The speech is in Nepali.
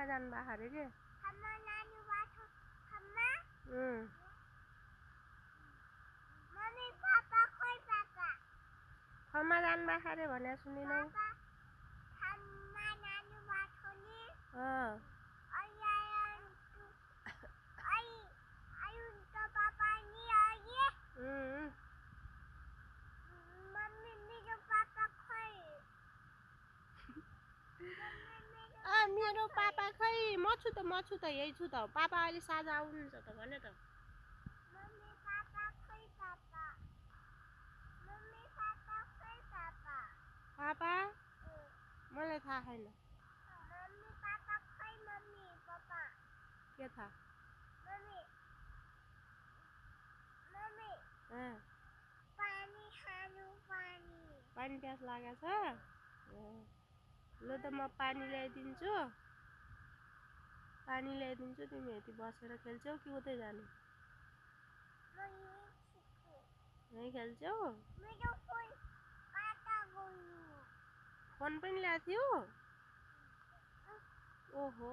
फर्ममा जानुभएको अरे के फर्ममा जानुभएको अरे भने सुनिनौ मेरो पापा खै म छु त यही छु त पापा अहिले साँझ आउनुहुन्छ त भने त पापा मलाई थाहा छैन के थाहा पानी प्यास लागेको छ ल त म पानी ल्याइदिन्छु तिमी यति बसेर खेल्छौ कि उतै जाने यहीँ खेल्छौ फोन पनि ल्याएको थियो ओहो